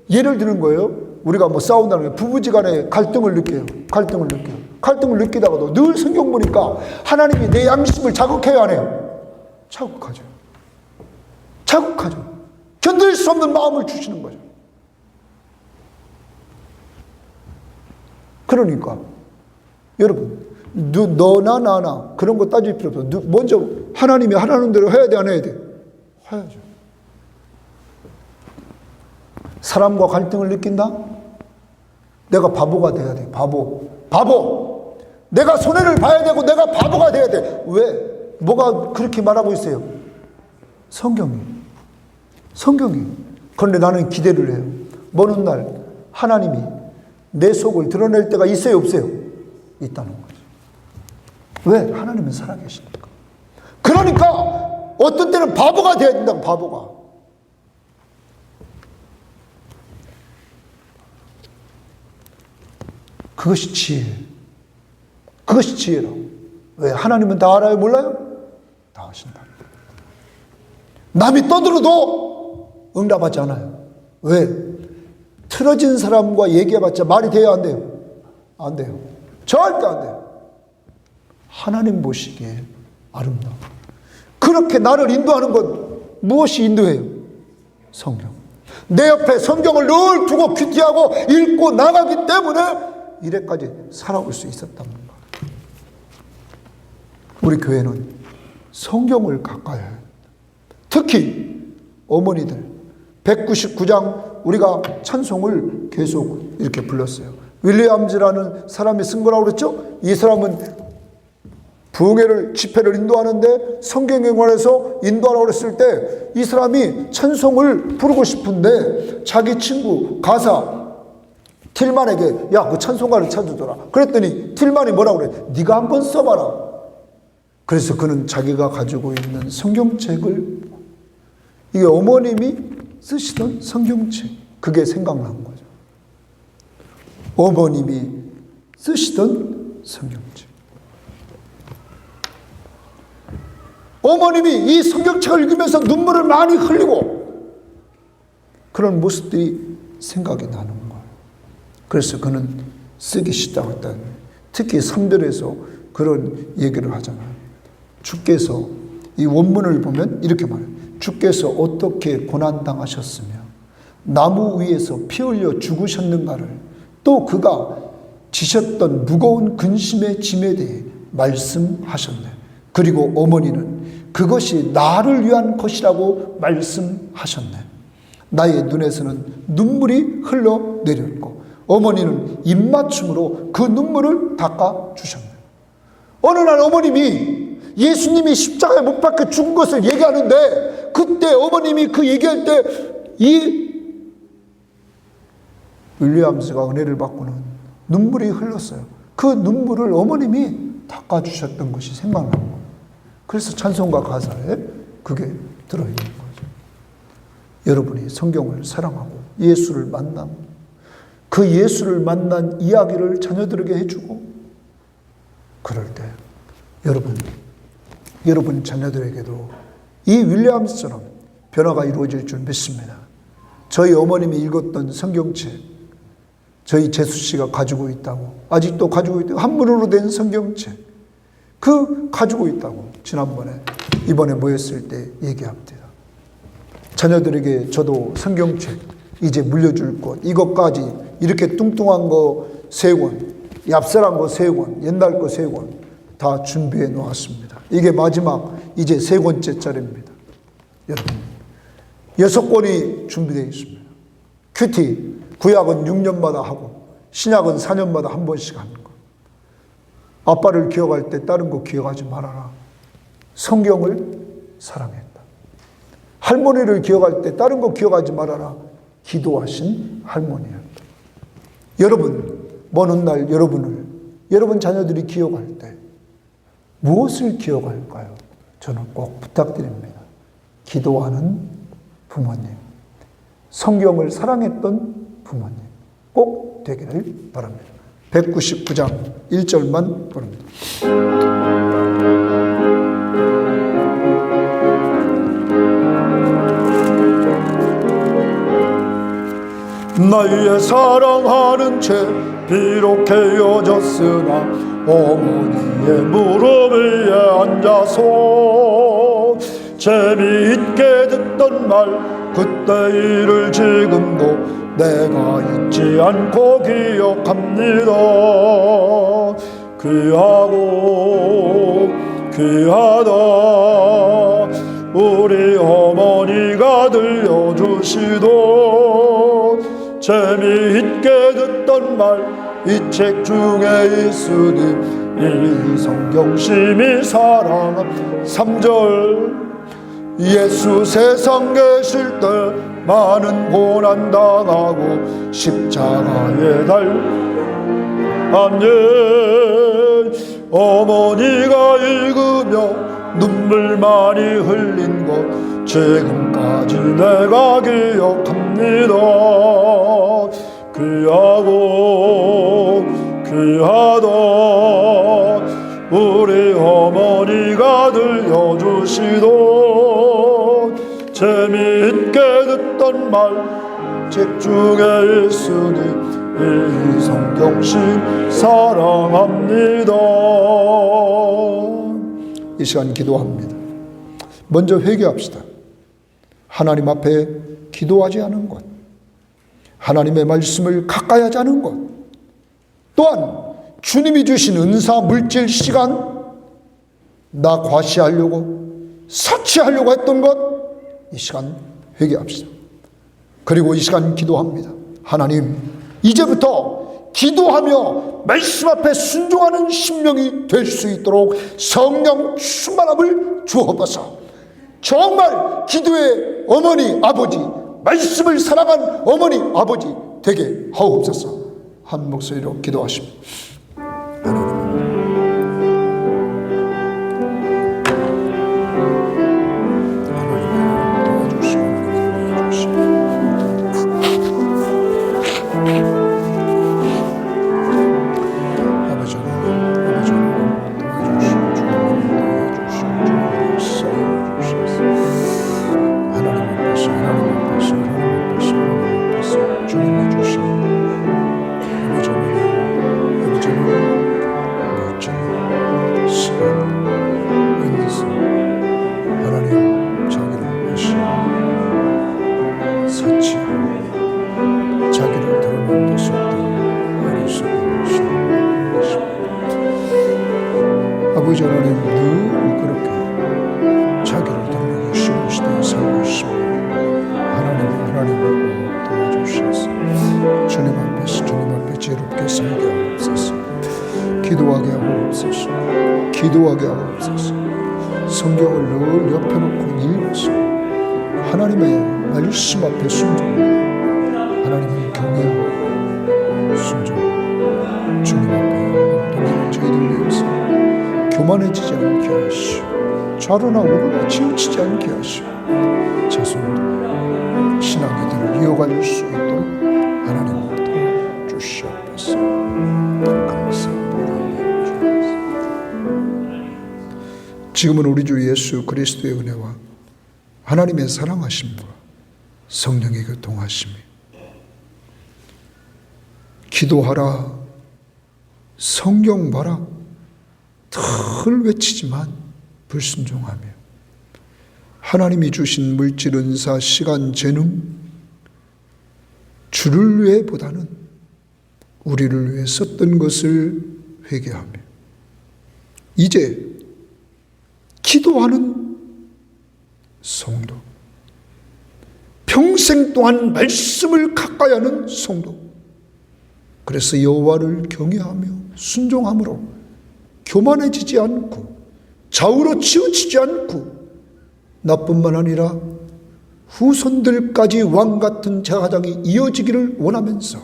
예를 드는 거예요. 우리가 뭐 싸운다는 거예요. 부부지간에 갈등을 느껴요. 갈등을 느끼다가도 늘 성경 보니까 하나님이 내 양심을 자극해요, 안 해요? 자극하죠. 견딜 수 없는 마음을 주시는 거죠. 그러니까 여러분, 너나 나나 그런 거 따질 필요 없어. 먼저 하나님이 하라는 대로 해야 돼, 안 해야 돼? 해야죠. 사람과 갈등을 느낀다? 내가 바보가 돼야 돼. 바보. 내가 손해를 봐야 되고 내가 바보가 돼야 돼. 왜? 뭐가 그렇게 말하고 있어요? 성경이. 그런데 나는 기대를 해요. 어느 날 하나님이 내 속을 드러낼 때가 있어요, 없어요? 있다는 거죠. 왜? 하나님은 살아계시니까. 그러니까 어떤 때는 바보가 돼야 된다고. 바보가. 그것이 지혜. 그것이 지혜라고. 왜? 하나님은 다 알아요? 몰라요? 다 아신다. 남이 떠들어도 응답하지 않아요. 왜? 틀어진 사람과 얘기해봤자 말이 돼요? 안 돼요? 안 돼요. 절대 안 돼요. 하나님 보시기에 아름다워. 그렇게 나를 인도하는 것, 무엇이 인도해요? 성경. 내 옆에 성경을 늘 두고 큐티하고 읽고 나가기 때문에 이래까지 살아올 수 있었단 말이에요. 우리 교회는 성경을 가까이 해요. 특히 어머니들 199장 우리가 찬송을 계속 이렇게 불렀어요. 윌리엄즈라는 사람이 쓴 거라고 그랬죠? 이 사람은 부흥회를 집회를 인도하는데 성경에 관해서 인도하라고 그랬을 때 이 사람이 찬송을 부르고 싶은데 자기 친구 가사 틸만에게 야, 그 찬송가를 찾아줘라. 그랬더니 틸만이 뭐라고 그래? 네가 한번 써봐라. 그래서 그는 자기가 가지고 있는 성경책을, 이게 어머님이 쓰시던 성경책, 그게 생각난 거죠. 어머님이 쓰시던 성경책. 어머님이 이 성경책을 읽으면서 눈물을 많이 흘리고 그런 모습들이 생각이 나는 거예요. 그래서 그는 쓰기 시작했다. 특히 3절에서 그런 얘기를 하잖아요. 주께서, 이 원문을 보면 이렇게 말해요. 주께서 어떻게 고난당하셨으며 나무 위에서 피 흘려 죽으셨는가를, 또 그가 지셨던 무거운 근심의 짐에 대해 말씀하셨네. 그리고 어머니는 그것이 나를 위한 것이라고 말씀하셨네. 나의 눈에서는 눈물이 흘러내렸고 어머니는 입맞춤으로 그 눈물을 닦아주셨네. 어느 날 어머님이 예수님이 십자가에 못 박혀 죽은 것을 얘기하는데, 그때 어머님이 그 얘기할 때 이 윌리엄스가 은혜를 받고는 눈물이 흘렀어요. 그 눈물을 어머님이 닦아주셨던 것이 생각나는 거예요. 그래서 찬송가 가사에 그게 들어있는 거죠. 여러분이 성경을 사랑하고 예수를 만나고 그 예수를 만난 이야기를 자녀들에게 해주고 그럴 때 여러분 자녀들에게도 이 윌리엄스처럼 변화가 이루어질 줄 믿습니다. 저희 어머님이 읽었던 성경책, 저희 재수 씨가 가지고 있다고, 아직도 가지고 있다고, 한문으로 된 성경책, 그 가지고 있다고 지난번에 이번에 모였을 때 얘기합니다. 자녀들에게 저도 성경책 이제 물려줄 것, 이것까지 이렇게 뚱뚱한 거 3권, 얍쌀한 거 3권, 옛날 거 3권 다 준비해 놓았습니다. 이게 마지막 이제 3권째짜리입니다. 여러분 6권이 준비되어 있습니다. 큐티 구약은 6년마다 하고 신약은 4년마다 한 번씩 하는 거. 아빠를 기억할 때 다른 거 기억하지 말아라. 성경을 사랑했다. 할머니를 기억할 때 다른 거 기억하지 말아라. 기도하신 할머니였다. 여러분, 먼 훗날 여러분 자녀들이 기억할 때 무엇을 기억할까요? 저는 꼭 부탁드립니다. 기도하는 부모님, 성경을 사랑했던 부모님 꼭 되기를 바랍니다. 199장 1절만 부릅니다. 나의 사랑하는 채 비록 헤어졌으나 어머니의 무릎 위에 앉아서 재미있게 듣던 말 그때 일을 지금도 내가 잊지 않고 기억합니다. 귀하다 우리 어머니가 들려주시던 재미있게 듣던 말 이 책 중에 있으니 이 성경심이 사랑함. 3절 예수 세상 계실 때 많은 고난 당하고 십자가에 달았네. 어머니가 읽으며 눈물 많이 흘린 것 지금까지 내가 기억합니다. 귀하다 귀하다. 우리 어머니가 들려주시던 재미있게 듣던 말책 중에 있으니 이 성경식 사랑합니다. 이 시간 기도합니다. 먼저 회개합시다. 하나님 앞에 기도하지 않은 것, 하나님의 말씀을 가까이 하지 않은 것, 또한 주님이 주신 은사, 물질, 시간, 나 과시하려고, 사치하려고 했던 것, 이 시간 회개합시다. 그리고 이 시간 기도합니다. 하나님, 이제부터 기도하며 말씀 앞에 순종하는 심령이 될 수 있도록 성령 충만함을 주옵소서. 정말 기도의 어머니, 아버지, 말씀을 사랑한 어머니, 아버지 되게 하옵소서. 한 목소리로 기도하십니다. 아버지 하나님, 늘 그렇게 자기를 드러내기 쉬운 시대에 살고 있습니다. 하나님을 도와주셔서 주님 앞에 지혜롭게 살게 하옵소서. 기도하게 하옵소서. 기도하게 하옵소서. 성경을 늘 옆에 놓고 읽어서 하나님의 말씀 앞에 순종하고 하나님을 경외하고 순종하고 주님 앞에 영광 저희들 위해서 교만해지지 않게 하시오. 좌로나 우로나 치우치지 않게 하시오. 자손도 신앙의 길을 이어갈 수 있도록 하나님 도와주시옵소서. 감사합니다. 지금은 우리 주 예수 그리스도의 은혜와 하나님의 사랑하심과 성령의 교통하심이, 기도하라, 성경 봐라, 늘 외치지만 불순종하며 하나님이 주신 물질, 은사, 시간, 재능, 주를 위해 보다는 우리를 위해 썼던 것을 회개하며 이제 기도하는 성도, 평생 동안 말씀을 가까이 하는 성도, 그래서 여호와를 경외하며 순종함으로 교만해지지 않고 좌우로 치우치지 않고 나뿐만 아니라 후손들까지 왕같은 제사장이 이어지기를 원하면서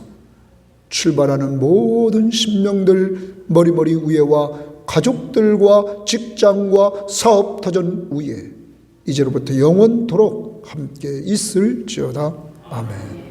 출발하는 모든 신명들 머리머리 위에와 가족들과 직장과 사업터전 위에 이제로부터 영원토록 함께 있을지어다. 아멘.